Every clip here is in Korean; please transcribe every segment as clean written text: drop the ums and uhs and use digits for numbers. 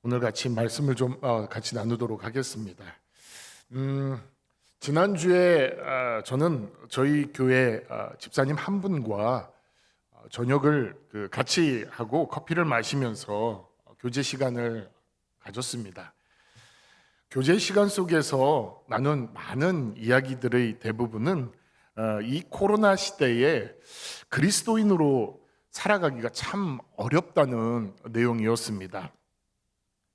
오늘 같이 말씀을 좀 같이 나누도록 하겠습니다. 지난주에 저는 저희 교회 집사님 한 분과 저녁을 같이 하고 커피를 마시면서 교제 시간을 가졌습니다. 교제 시간 속에서 나눈 많은 이야기들의 대부분은 이 코로나 시대에 그리스도인으로 살아가기가 참 어렵다는 내용이었습니다.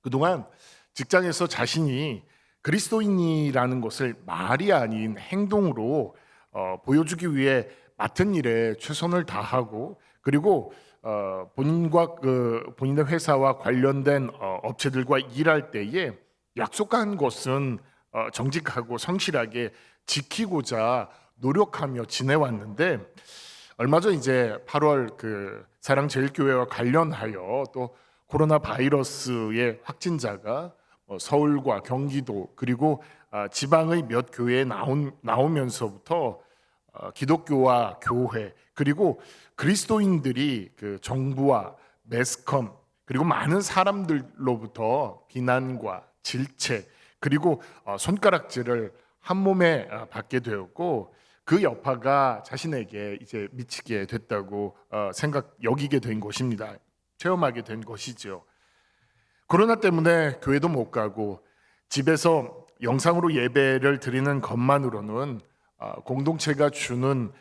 그동안 직장에서 자신이 그리스도인이라는 것을 말이 아닌 행동으로 보여주기 위해 맡은 일에 최선을 다하고, 그리고 본인과 본인의 회사와 관련된 업체들과 일할 때에 약속한 것은 정직하고 성실하게 지키고자 노력하며 지내왔는데, 얼마 전 이제 8월 사랑제일교회와 관련하여 또 코로나 바이러스의 확진자가 서울과 경기도 그리고 지방의 몇 교회에 나오면서부터 기독교와 교회 그리고 그리스도인들이 정부와 매스컴 그리고 많은 사람들로부터 비난과 질책 그리고 손가락질을 한 몸에 받게 되었고, 그 여파가 자신에게 이제 미치게 됐다고 여기게 된 것입니다. 체험하게 된 것이죠. 코로나 때문에 교회도 못 가고 집에서 영상으로 예배를 드리는 것만으로는 공동체가 주는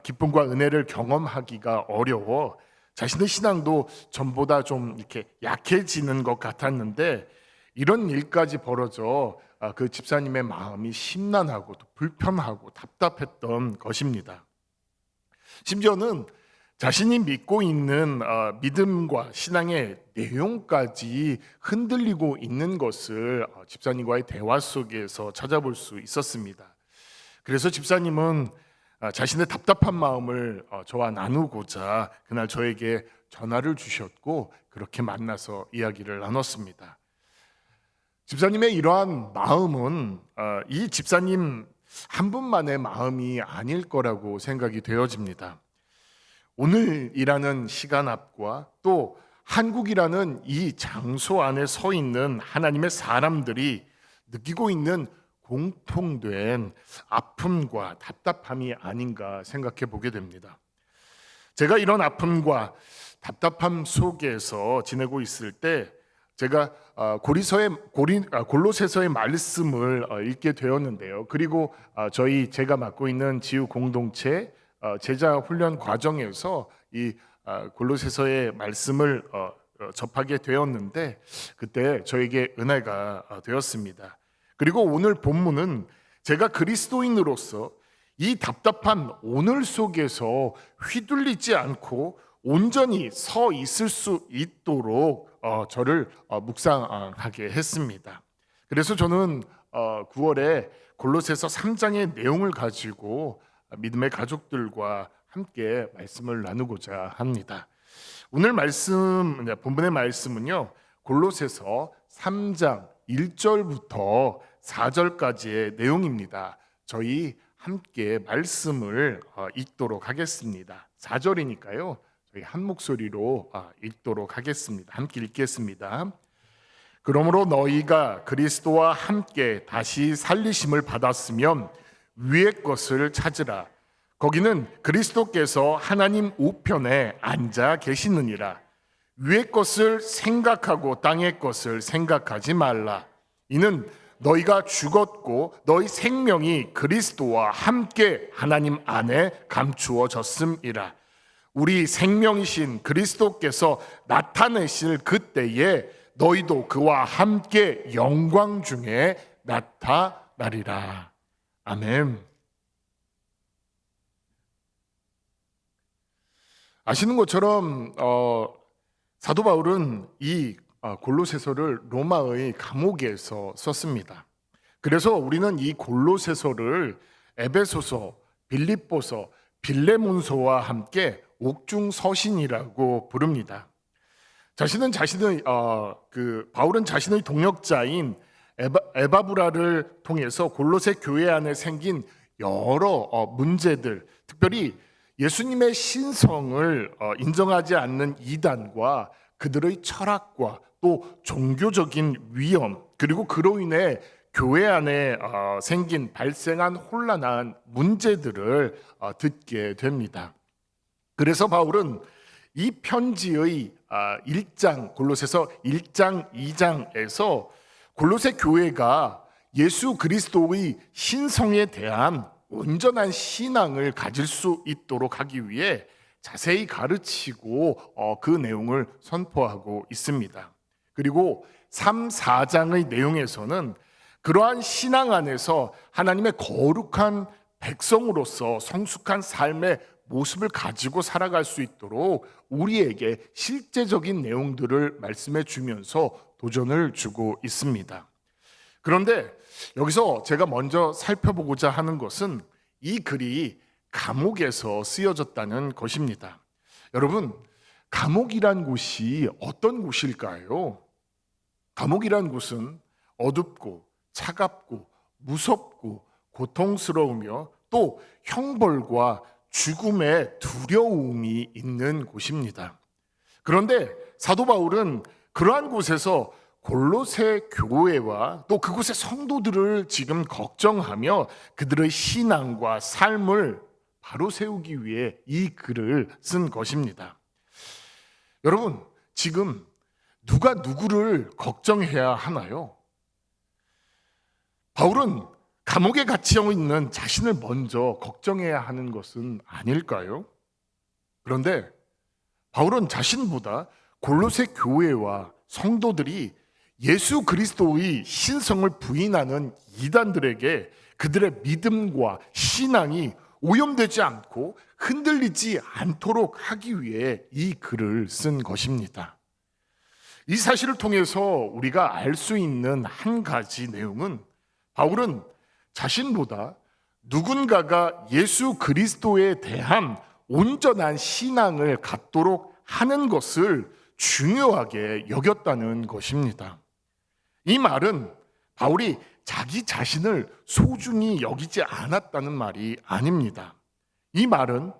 기쁨과 은혜를 경험하기가 어려워 자신의 신앙도 전보다 좀 이렇게 약해지는 것 같았는데, 이런 일까지 벌어져 그 집사님의 마음이 심란하고 또 불편하고 답답했던 것입니다. 심지어는 자신이 믿고 있는 믿음과 신앙의 내용까지 흔들리고 있는 것을 집사님과의 대화 속에서 찾아볼 수 있었습니다. 그래서 집사님은 자신의 답답한 마음을 저와 나누고자 그날 저에게 전화를 주셨고, 그렇게 만나서 이야기를 나눴습니다. 집사님의 이러한 마음은 이 집사님 한 분만의 마음이 아닐 거라고 생각이 되어집니다. 오늘이라는 시간 앞과 또 한국이라는 이 장소 안에 서 있는 하나님의 사람들이 느끼고 있는 공통된 아픔과 답답함이 아닌가 생각해 보게 됩니다. 제가 이런 아픔과 답답함 속에서 지내고 있을 때 제가 골로새서의 말씀을 읽게 되었는데요. 그리고 제가 맡고 있는 지유 공동체 제자 훈련 과정에서 이 골로새서의 말씀을 접하게 되었는데, 그때 저에게 은혜가 되었습니다. 그리고 오늘 본문은 제가 그리스도인으로서 이 답답한 오늘 속에서 휘둘리지 않고 온전히 서 있을 수 있도록 저를 묵상하게 했습니다. 그래서 저는 9월에 골로새서 3장의 내용을 가지고 믿음의 가족들과 함께 말씀을 나누고자 합니다. 오늘 본문의 말씀은요, 골로새서 3장 1절부터 4절까지의 내용입니다. 저희 함께 말씀을 읽도록 하겠습니다. 4절이니까요 저희 한 목소리로 읽도록 하겠습니다. 함께 읽겠습니다. 그러므로 너희가 그리스도와 함께 다시 살리심을 받았으면 위의 것을 찾으라. 거기는 그리스도께서 하나님 우편에 앉아 계시느니라. 위의 것을 생각하고 땅의 것을 생각하지 말라. 이는 너희가 죽었고 너희 생명이 그리스도와 함께 하나님 안에 감추어졌음이라. 우리 생명이신 그리스도께서 나타내실 그때에 너희도 그와 함께 영광 중에 나타나리라. 아멘. 아시는 것처럼 사도 바울은 이 골로새서를 로마의 감옥에서 썼습니다. 그래서 우리는 이 골로새서를 에베소서, 빌립보서, 빌레몬서와 함께 옥중서신이라고 부릅니다. 바울은 자신의 동역자인 에바브라를 통해서 골로새 교회 안에 생긴 여러 문제들, 특별히 예수님의 신성을 인정하지 않는 이단과 그들의 철학과 또 종교적인 위험, 그리고 그로 인해 교회 안에 발생한 혼란한 문제들을 듣게 됩니다. 그래서 바울은 이 편지의 1장, 골로새서 1장, 2장에서 골로새 교회가 예수 그리스도의 신성에 대한 온전한 신앙을 가질 수 있도록 하기 위해 자세히 가르치고 그 내용을 선포하고 있습니다. 그리고 3, 4장의 내용에서는 그러한 신앙 안에서 하나님의 거룩한 백성으로서 성숙한 삶의 모습을 가지고 살아갈 수 있도록 우리에게 실제적인 내용들을 말씀해 주면서 도전을 주고 있습니다. 그런데 여기서 제가 먼저 살펴보고자 하는 것은 이 글이 감옥에서 쓰여졌다는 것입니다. 여러분, 감옥이란 곳이 어떤 곳일까요? 감옥이란 곳은 어둡고 차갑고 무섭고 고통스러우며 또 형벌과 죽음의 두려움이 있는 곳입니다. 그런데 사도 바울은 그러한 곳에서 골로새 교회와 또 그곳의 성도들을 지금 걱정하며 그들의 신앙과 삶을 바로 세우기 위해 이 글을 쓴 것입니다. 여러분, 지금 누가 누구를 걱정해야 하나요? 바울은 감옥에 갇혀 있는 자신을 먼저 걱정해야 하는 것은 아닐까요? 그런데 바울은 자신보다 골로새 교회와 성도들이 예수 그리스도의 신성을 부인하는 이단들에게 그들의 믿음과 신앙이 오염되지 않고 흔들리지 않도록 하기 위해 이 글을 쓴 것입니다. 이 사실을 통해서 우리가 알 수 있는 한 가지 내용은 바울은 자신보다 누군가가 예수 그리스도에 대한 온전한 신앙을 갖도록 하는 것을 중요하게 여겼다는 것입니다. 이 말은 바울이 자기 자신을 소중히 여기지 않았다는 말이 아닙니다. 이 말은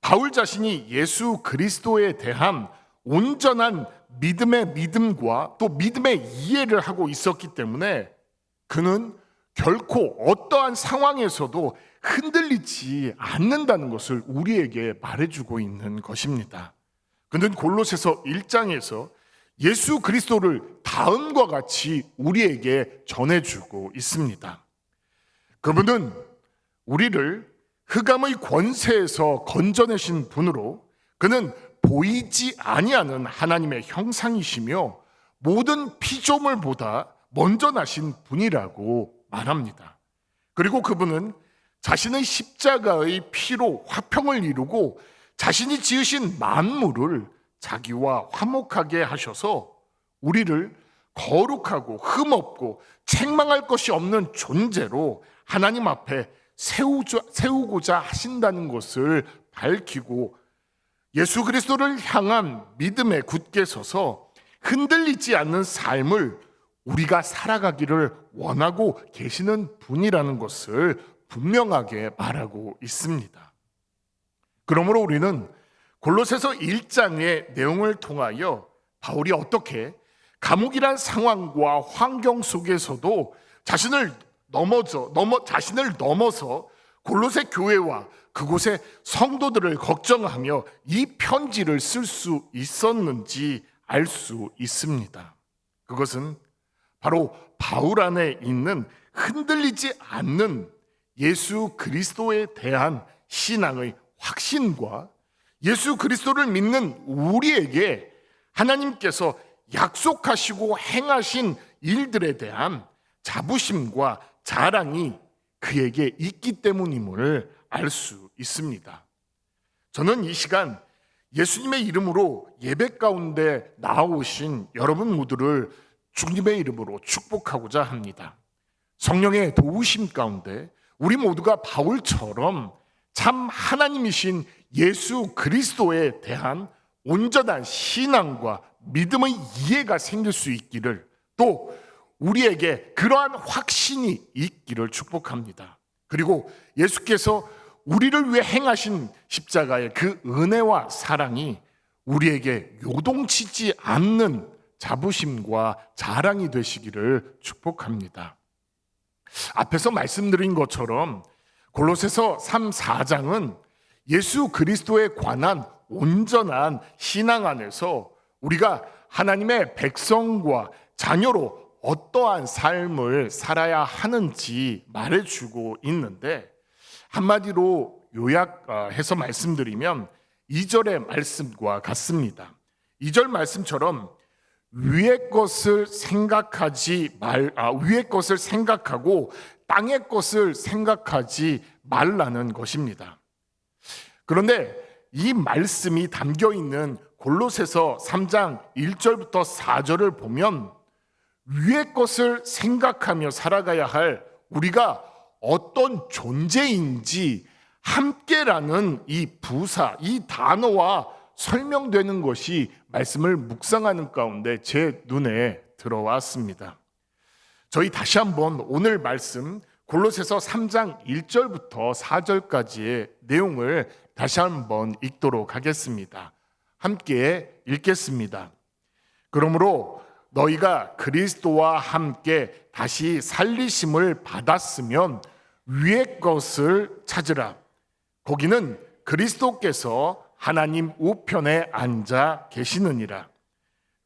바울 자신이 예수 그리스도에 대한 온전한 믿음의 믿음과 또 믿음의 이해를 하고 있었기 때문에 그는 결코 어떠한 상황에서도 흔들리지 않는다는 것을 우리에게 말해주고 있는 것입니다. 그는 골로새서 1장에서 예수 그리스도를 다음과 같이 우리에게 전해주고 있습니다. 그분은 우리를 흑암의 권세에서 건져내신 분으로 그는 보이지 아니하는 하나님의 형상이시며 모든 피조물보다 먼저 나신 분이라고 말합니다. 그리고 그분은 자신의 십자가의 피로 화평을 이루고 자신이 지으신 만물을 자기와 화목하게 하셔서 우리를 거룩하고 흠없고 책망할 것이 없는 존재로 하나님 앞에 세우고자 하신다는 것을 밝히고 예수 그리스도를 향한 믿음에 굳게 서서 흔들리지 않는 삶을 우리가 살아가기를 원하고 계시는 분이라는 것을 분명하게 말하고 있습니다. 그러므로 우리는 골로새서 1장의 내용을 통하여 바울이 어떻게 감옥이란 상황과 환경 속에서도 자신을 넘어서 골로새 교회와 그곳의 성도들을 걱정하며 이 편지를 쓸 수 있었는지 알 수 있습니다. 그것은 바로 바울 안에 있는 흔들리지 않는 예수 그리스도에 대한 신앙의 확신과 예수 그리스도를 믿는 우리에게 하나님께서 약속하시고 행하신 일들에 대한 자부심과 자랑이 그에게 있기 때문임을 알 수 있습니다. 저는 이 시간 예수님의 이름으로 예배 가운데 나오신 여러분 모두를 주님의 이름으로 축복하고자 합니다. 성령의 도우심 가운데 우리 모두가 바울처럼 참 하나님이신 예수 그리스도에 대한 온전한 신앙과 믿음의 이해가 생길 수 있기를, 또 우리에게 그러한 확신이 있기를 축복합니다. 그리고 예수께서 우리를 위해 행하신 십자가의 그 은혜와 사랑이 우리에게 요동치지 않는 자부심과 자랑이 되시기를 축복합니다. 앞에서 말씀드린 것처럼 골로새서 3, 4장은 예수 그리스도에 관한 온전한 신앙 안에서 우리가 하나님의 백성과 자녀로 어떠한 삶을 살아야 하는지 말해주고 있는데, 한마디로 요약해서 말씀드리면 2절의 말씀과 같습니다. 2절 말씀처럼 위의 것을 생각하고 땅의 것을 생각하지 말라는 것입니다. 그런데 이 말씀이 담겨 있는 골로새서 3장 1절부터 4절을 보면 위의 것을 생각하며 살아가야 할 우리가 어떤 존재인지 함께라는 이 부사, 이 단어와 설명되는 것이 말씀을 묵상하는 가운데 제 눈에 들어왔습니다. 저희 다시 한번 오늘 말씀 골로새서 3장 1절부터 4절까지의 내용을 다시 한번 읽도록 하겠습니다. 함께 읽겠습니다. 그러므로 너희가 그리스도와 함께 다시 살리심을 받았으면 위의 것을 찾으라. 거기는 그리스도께서 하나님 우편에 앉아 계시느니라.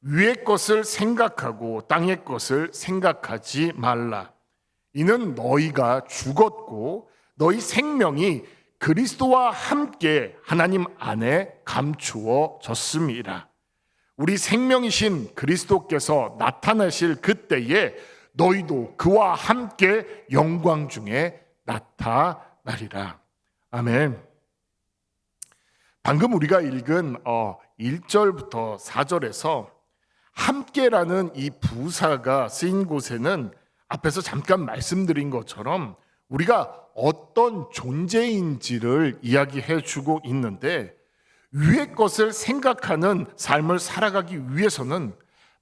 위의 것을 생각하고 땅의 것을 생각하지 말라. 이는 너희가 죽었고 너희 생명이 그리스도와 함께 하나님 안에 감추어졌음이라. 우리 생명이신 그리스도께서 나타나실 그때에 너희도 그와 함께 영광 중에 나타나리라. 아멘. 방금 우리가 읽은 1절부터 4절에서 함께라는 이 부사가 쓰인 곳에는 앞에서 잠깐 말씀드린 것처럼 우리가 어떤 존재인지를 이야기해 주고 있는데, 위의 것을 생각하는 삶을 살아가기 위해서는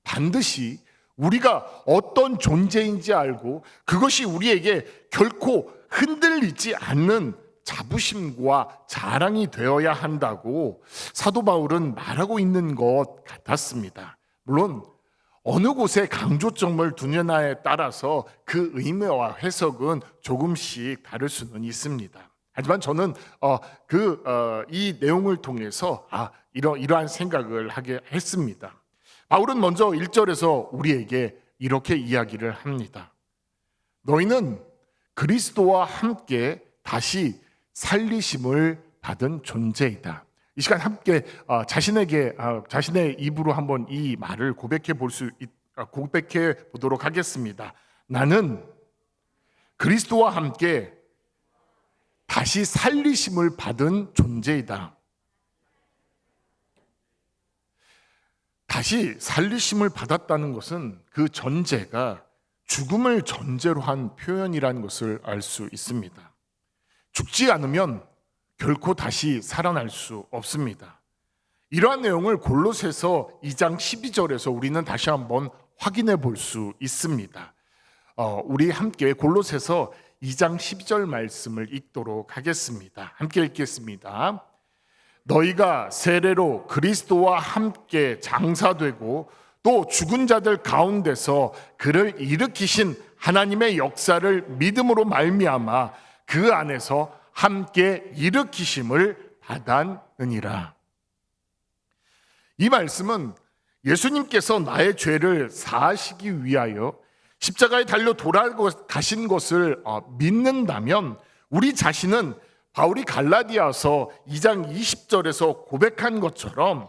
반드시 우리가 어떤 존재인지 알고 그것이 우리에게 결코 흔들리지 않는 자부심과 자랑이 되어야 한다고 사도 바울은 말하고 있는 것 같았습니다. 물론 어느 곳에 강조점을 두느냐에 따라서 그 의미와 해석은 조금씩 다를 수는 있습니다. 하지만 저는 이 내용을 통해서 이러한 생각을 하게 했습니다. 바울은 먼저 1절에서 우리에게 이렇게 이야기를 합니다. 너희는 그리스도와 함께 다시 살리심을 받은 존재이다. 이 시간 함께 자신의 입으로 한번 이 말을 고백해 보도록 하겠습니다. 나는 그리스도와 함께 다시 살리심을 받은 존재이다. 다시 살리심을 받았다는 것은 그 전제가 죽음을 전제로 한 표현이라는 것을 알 수 있습니다. 죽지 않으면 결코 다시 살아날 수 없습니다. 이러한 내용을 골로새서 2장 12절에서 우리는 다시 한번 확인해 볼 수 있습니다. 우리 함께 골로새서 2장 12절 말씀을 읽도록 하겠습니다. 함께 읽겠습니다. 너희가 세례로 그리스도와 함께 장사되고 또 죽은 자들 가운데서 그를 일으키신 하나님의 역사를 믿음으로 말미암아 그 안에서 함께 일으키심을 받았느니라. 이 말씀은 예수님께서 나의 죄를 사하시기 위하여 십자가에 달려 돌아가신 것을 믿는다면 우리 자신은 바울이 갈라디아서 2장 20절에서 고백한 것처럼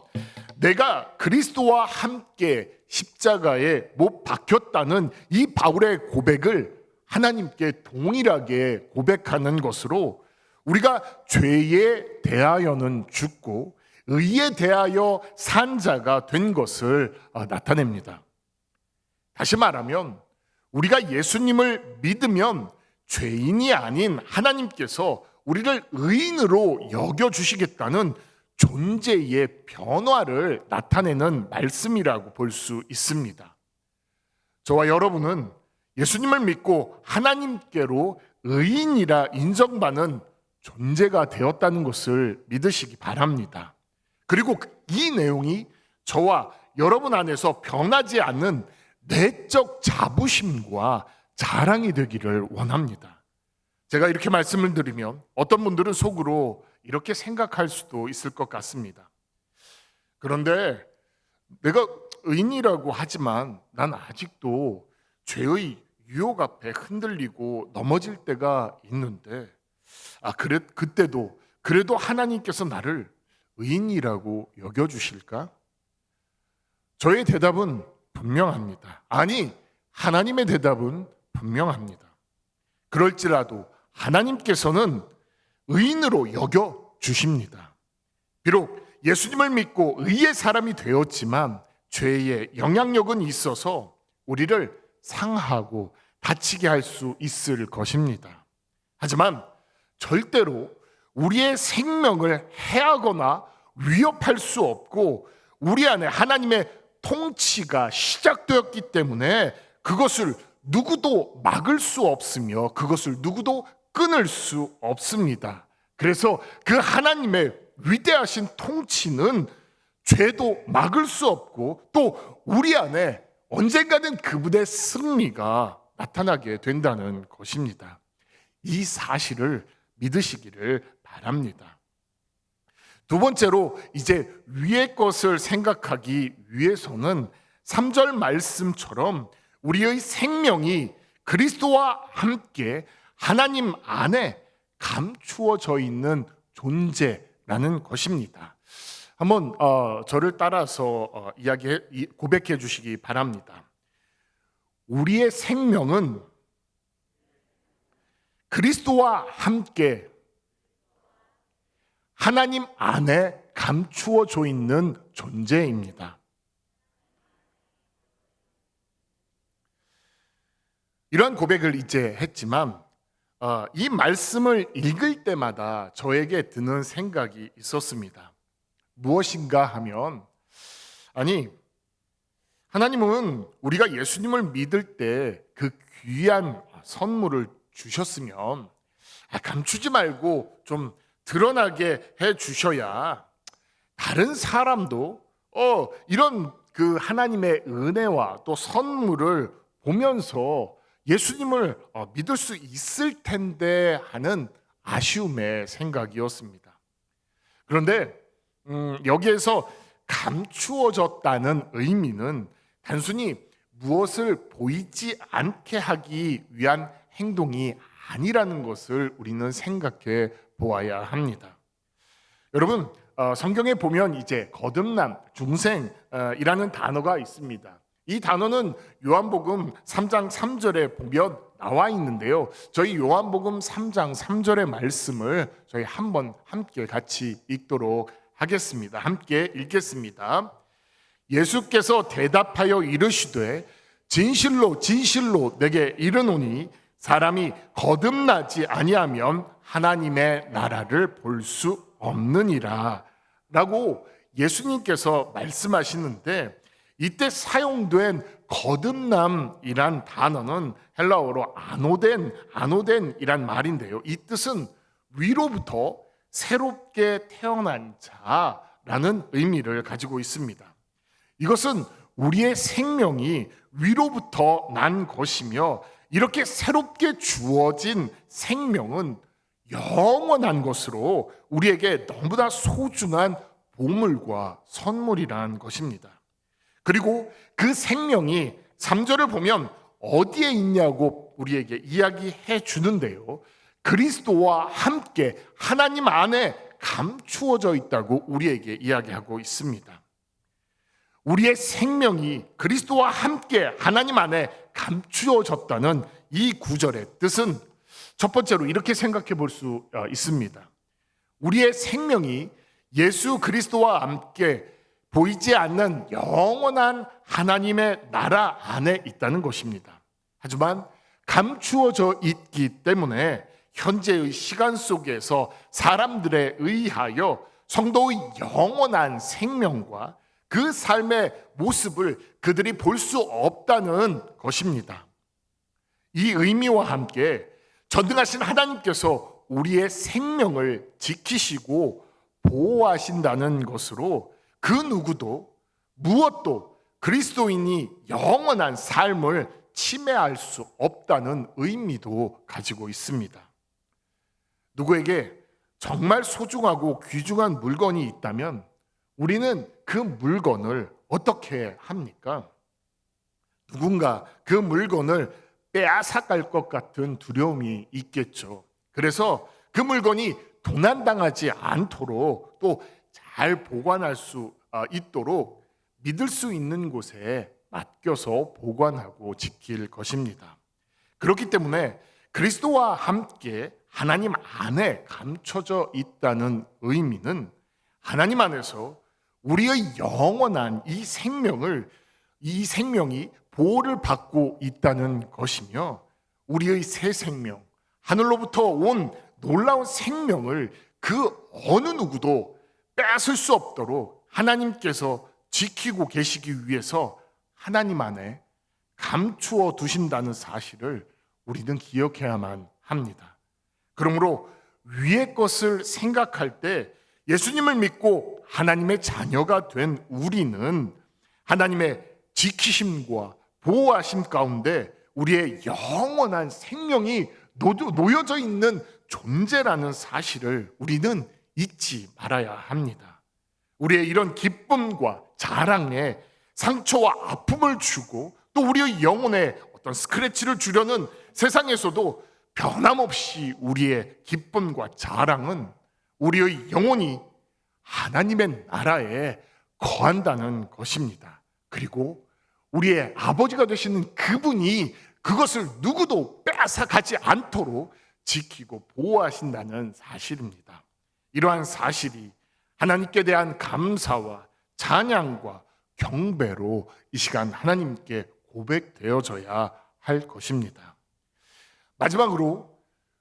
내가 그리스도와 함께 십자가에 못 박혔다는 이 바울의 고백을 하나님께 동일하게 고백하는 것으로 우리가 죄에 대하여는 죽고 의에 대하여 산 자가 된 것을 나타냅니다. 다시 말하면 우리가 예수님을 믿으면 죄인이 아닌 하나님께서 우리를 의인으로 여겨주시겠다는 존재의 변화를 나타내는 말씀이라고 볼 수 있습니다. 저와 여러분은 예수님을 믿고 하나님께로 의인이라 인정받는 존재가 되었다는 것을 믿으시기 바랍니다. 그리고 이 내용이 저와 여러분 안에서 변하지 않는 내적 자부심과 자랑이 되기를 원합니다. 제가 이렇게 말씀을 드리면 어떤 분들은 속으로 이렇게 생각할 수도 있을 것 같습니다. 그런데 내가 의인이라고 하지만 난 아직도 죄의 유혹 앞에 흔들리고 넘어질 때가 있는데 그때도 그래도 하나님께서 나를 의인이라고 여겨주실까? 저의 대답은 분명합니다. 아니, 하나님의 대답은 분명합니다. 그럴지라도 하나님께서는 의인으로 여겨주십니다. 비록 예수님을 믿고 의의 사람이 되었지만 죄의 영향력은 있어서 우리를 상하고 다치게 할 수 있을 것입니다. 하지만 절대로 우리의 생명을 해하거나 위협할 수 없고 우리 안에 하나님의 통치가 시작되었기 때문에 그것을 누구도 막을 수 없으며 그것을 누구도 끊을 수 없습니다. 그래서 그 하나님의 위대하신 통치는 죄도 막을 수 없고 또 우리 안에 언젠가는 그분의 승리가 나타나게 된다는 것입니다. 이 사실을 믿으시기를 바랍니다. 두 번째로 이제 위의 것을 생각하기 위해서는 3절 말씀처럼 우리의 생명이 그리스도와 함께 하나님 안에 감추어져 있는 존재라는 것입니다. 한번 저를 따라서 고백해 주시기 바랍니다. 우리의 생명은 그리스도와 함께 하나님 안에 감추어져 있는 존재입니다. 이런 고백을 이제 했지만 이 말씀을 읽을 때마다 저에게 드는 생각이 있었습니다. 무엇인가 하면 하나님은 우리가 예수님을 믿을 때 그 귀한 선물을 주셨으면 감추지 말고 좀 드러나게 해 주셔야 다른 사람도 이런 그 하나님의 은혜와 또 선물을 보면서 예수님을 믿을 수 있을 텐데 하는 아쉬움의 생각이었습니다. 그런데 여기에서 감추어졌다는 의미는 단순히 무엇을 보이지 않게 하기 위한 행동이 아니라는 것을 우리는 생각해 보아야 합니다. 여러분, 성경에 보면 이제 거듭남, 중생이라는 단어가 있습니다. 이 단어는 요한복음 3장 3절에 보면 나와 있는데요. 저희 요한복음 3장 3절의 말씀을 저희 한번 함께 같이 읽도록 하겠습니다. 함께 읽겠습니다. 예수께서 대답하여 이르시되 진실로 진실로 내게 이르노니 사람이 거듭나지 아니하면 하나님의 나라를 볼 수 없느니라 라고 예수님께서 말씀하시는데 이때 사용된 거듭남이란 단어는 헬라어로 아노덴이란 말인데요. 이 뜻은 위로부터 새롭게 태어난 자라는 의미를 가지고 있습니다. 이것은 우리의 생명이 위로부터 난 것이며 이렇게 새롭게 주어진 생명은 영원한 것으로 우리에게 너무나 소중한 보물과 선물이라는 것입니다. 그리고 그 생명이 3절을 보면 어디에 있냐고 우리에게 이야기해 주는데요. 그리스도와 함께 하나님 안에 감추어져 있다고 우리에게 이야기하고 있습니다. 우리의 생명이 그리스도와 함께 하나님 안에 감추어졌다는 이 구절의 뜻은 첫 번째로 이렇게 생각해 볼 수 있습니다. 우리의 생명이 예수 그리스도와 함께 보이지 않는 영원한 하나님의 나라 안에 있다는 것입니다. 하지만 감추어져 있기 때문에 현재의 시간 속에서 사람들에 의하여 성도의 영원한 생명과 그 삶의 모습을 그들이 볼 수 없다는 것입니다. 이 의미와 함께 전능하신 하나님께서 우리의 생명을 지키시고 보호하신다는 것으로 그 누구도 무엇도 그리스도인이 영원한 삶을 침해할 수 없다는 의미도 가지고 있습니다. 누구에게 정말 소중하고 귀중한 물건이 있다면 우리는 그 물건을 어떻게 합니까? 누군가 그 물건을 빼앗아갈 것 같은 두려움이 있겠죠. 그래서 그 물건이 도난당하지 않도록 또 잘 보관할 수 있도록 믿을 수 있는 곳에 맡겨서 보관하고 지킬 것입니다. 그렇기 때문에 그리스도와 함께 하나님 안에 감춰져 있다는 의미는 하나님 안에서 우리의 영원한 이 생명이 보호를 받고 있다는 것이며, 우리의 새 생명, 하늘로부터 온 놀라운 생명을 그 어느 누구도 빼앗을 수 없도록 하나님께서 지키고 계시기 위해서 하나님 안에 감추어 두신다는 사실을 우리는 기억해야만 합니다. 그러므로 위의 것을 생각할 때 예수님을 믿고 하나님의 자녀가 된 우리는 하나님의 지키심과 보호하심 가운데 우리의 영원한 생명이 놓여져 있는 존재라는 사실을 우리는 잊지 말아야 합니다. 우리의 이런 기쁨과 자랑에 상처와 아픔을 주고 또 우리의 영혼에 어떤 스크래치를 주려는 세상에서도 변함없이 우리의 기쁨과 자랑은 우리의 영혼이 하나님의 나라에 거한다는 것입니다. 그리고 우리의 아버지가 되시는 그분이 그것을 누구도 빼앗아가지 않도록 지키고 보호하신다는 사실입니다. 이러한 사실이 하나님께 대한 감사와 찬양과 경배로 이 시간 하나님께 고백되어져야 할 것입니다. 마지막으로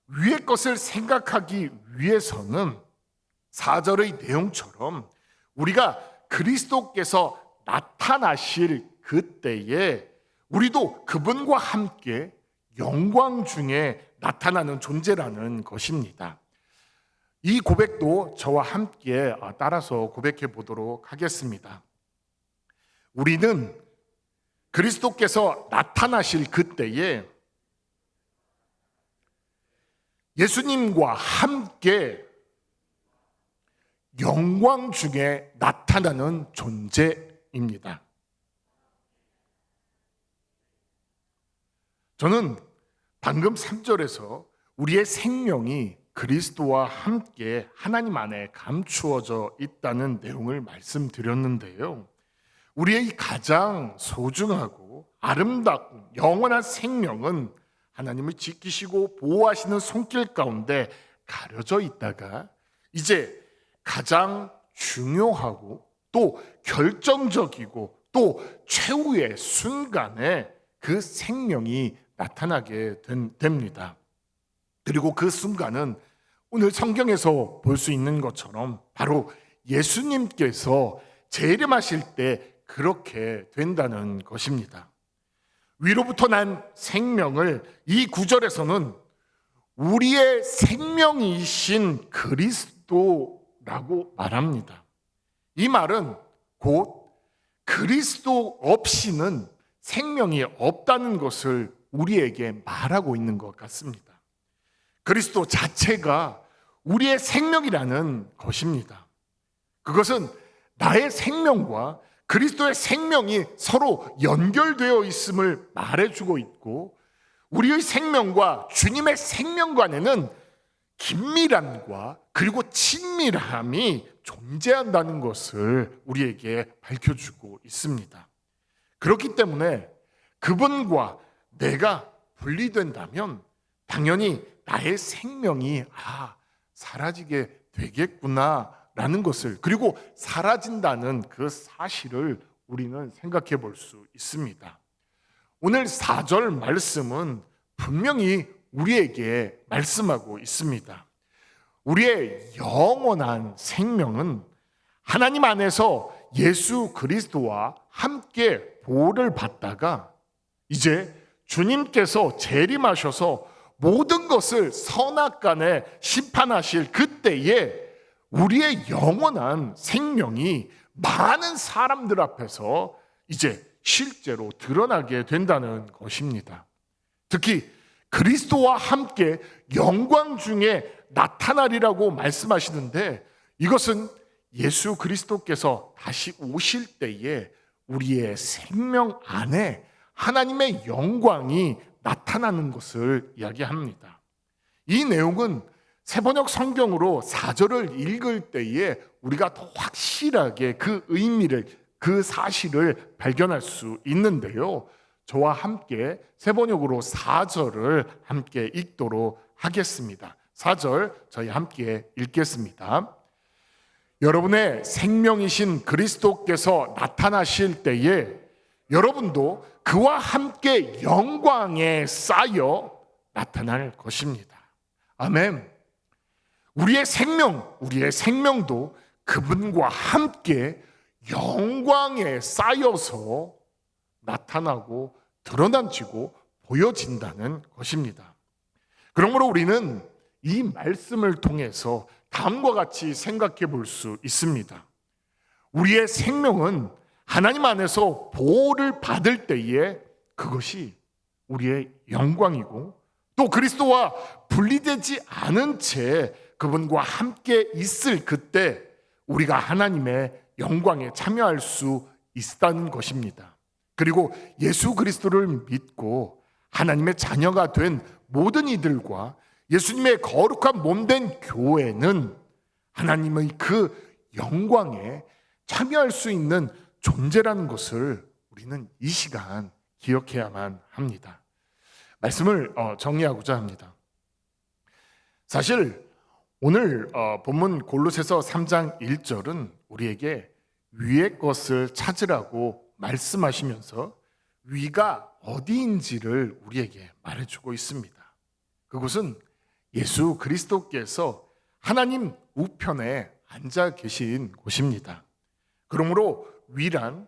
위의 것을 생각하기 위해서는 4절의 내용처럼 우리가 그리스도께서 나타나실 그때에 우리도 그분과 함께 영광 중에 나타나는 존재라는 것입니다. 이 고백도 저와 함께 따라서 고백해 보도록 하겠습니다. 우리는 그리스도께서 나타나실 그때에 예수님과 함께 영광 중에 나타나는 존재입니다. 저는 방금 3절에서 우리의 생명이 그리스도와 함께 하나님 안에 감추어져 있다는 내용을 말씀드렸는데요. 우리의 가장 소중하고 아름답고 영원한 생명은 하나님을 지키시고 보호하시는 손길 가운데 가려져 있다가 이제 가장 중요하고 또 결정적이고 또 최후의 순간에 그 생명이 나타나게 됩니다. 그리고 그 순간은 오늘 성경에서 볼 수 있는 것처럼 바로 예수님께서 재림하실 때 그렇게 된다는 것입니다. 위로부터 난 생명을 이 구절에서는 우리의 생명이신 그리스도라고 말합니다. 이 말은 곧 그리스도 없이는 생명이 없다는 것을 우리에게 말하고 있는 것 같습니다. 그리스도 자체가 우리의 생명이라는 것입니다. 그것은 나의 생명과 그리스도의 생명이 서로 연결되어 있음을 말해주고 있고, 우리의 생명과 주님의 생명 간에는 긴밀함과 그리고 친밀함이 존재한다는 것을 우리에게 밝혀주고 있습니다. 그렇기 때문에 그분과 내가 분리된다면 당연히 나의 생명이 사라지게 되겠구나라는 것을, 그리고 사라진다는 그 사실을 우리는 생각해 볼 수 있습니다. 오늘 4절 말씀은 분명히 우리에게 말씀하고 있습니다. 우리의 영원한 생명은 하나님 안에서 예수 그리스도와 함께 보호를 받다가 이제 주님께서 재림하셔서 모든 것을 선악간에 심판하실 그때에 우리의 영원한 생명이 많은 사람들 앞에서 이제 실제로 드러나게 된다는 것입니다. 특히 그리스도와 함께 영광 중에 나타나리라고 말씀하시는데, 이것은 예수 그리스도께서 다시 오실 때에 우리의 생명 안에 하나님의 영광이 나타나는 것을 이야기합니다. 이 내용은 세번역 성경으로 4절을 읽을 때에 우리가 더 확실하게 그 의미를, 그 사실을 발견할 수 있는데요. 저와 함께 세번역으로 4절을 함께 읽도록 하겠습니다. 4절 저희 함께 읽겠습니다. 여러분의 생명이신 그리스도께서 나타나실 때에 여러분도 그와 함께 영광에 쌓여 나타날 것입니다. 아멘. 우리의 생명도 그분과 함께 영광에 쌓여서 나타나고 드러난지고 보여진다는 것입니다. 그러므로 우리는 이 말씀을 통해서 다음과 같이 생각해 볼 수 있습니다. 우리의 생명은 하나님 안에서 보호를 받을 때에 그것이 우리의 영광이고, 또 그리스도와 분리되지 않은 채 그분과 함께 있을 그때 우리가 하나님의 영광에 참여할 수 있다는 것입니다. 그리고 예수 그리스도를 믿고 하나님의 자녀가 된 모든 이들과 예수님의 거룩한 몸된 교회는 하나님의 그 영광에 참여할 수 있는 존재라는 것을 우리는 이 시간 기억해야만 합니다. 말씀을 정리하고자 합니다. 사실 오늘 본문 골로새서 3장 1절은 우리에게 위의 것을 찾으라고 말씀하시면서 위가 어디인지를 우리에게 말해주고 있습니다. 그곳은 예수 그리스도께서 하나님 우편에 앉아 계신 곳입니다. 그러므로 위란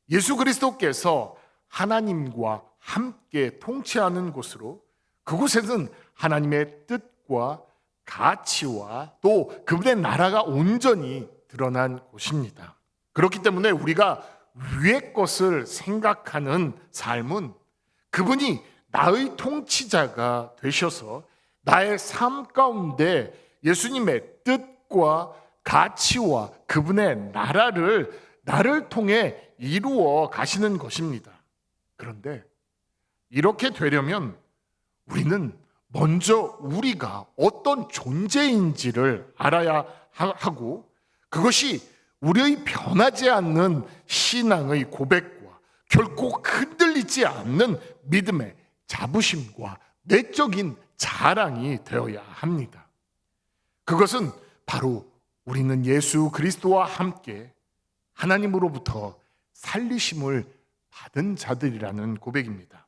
예수 그리스도께서 하나님과 함께 통치하는 곳으로, 그곳에는 하나님의 뜻과 가치와 또 그분의 나라가 온전히 드러난 곳입니다. 그렇기 때문에 우리가 위의 것을 생각하는 삶은 그분이 나의 통치자가 되셔서 나의 삶 가운데 예수님의 뜻과 가치와 그분의 나를 통해 이루어 가시는 것입니다. 그런데 이렇게 되려면 우리는 먼저 우리가 어떤 존재인지를 알아야 하고, 그것이 우리의 변하지 않는 신앙의 고백과 결코 흔들리지 않는 믿음의 자부심과 내적인 자랑이 되어야 합니다. 그것은 바로 우리는 예수 그리스도와 함께 하나님으로부터 살리심을 받은 자들이라는 고백입니다.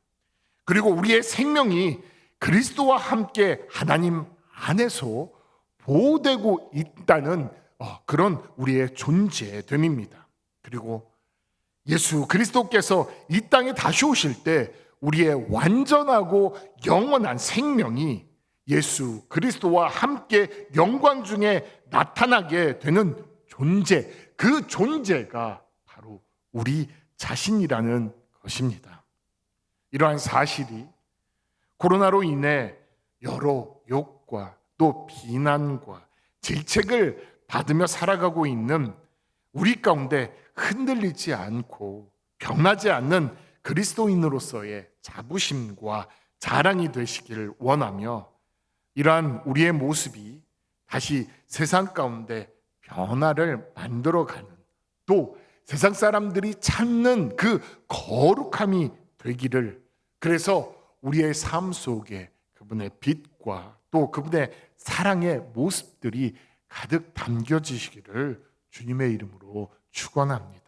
그리고 우리의 생명이 그리스도와 함께 하나님 안에서 보호되고 있다는 그런 우리의 존재됨입니다. 그리고 예수 그리스도께서 이 땅에 다시 오실 때 우리의 완전하고 영원한 생명이 예수 그리스도와 함께 영광 중에 나타나게 되는 존재, 그 존재가 바로 우리 자신이라는 것입니다. 이러한 사실이 코로나로 인해 여러 욕과 또 비난과 질책을 받으며 살아가고 있는 우리 가운데 흔들리지 않고 변하지 않는 그리스도인으로서의 자부심과 자랑이 되시기를 원하며, 이러한 우리의 모습이 다시 세상 가운데 변화를 만들어가는, 또 세상 사람들이 찾는 그 거룩함이 되기를, 그래서 우리의 삶 속에 그분의 빛과 또 그분의 사랑의 모습들이 가득 담겨지시기를 주님의 이름으로 축원합니다.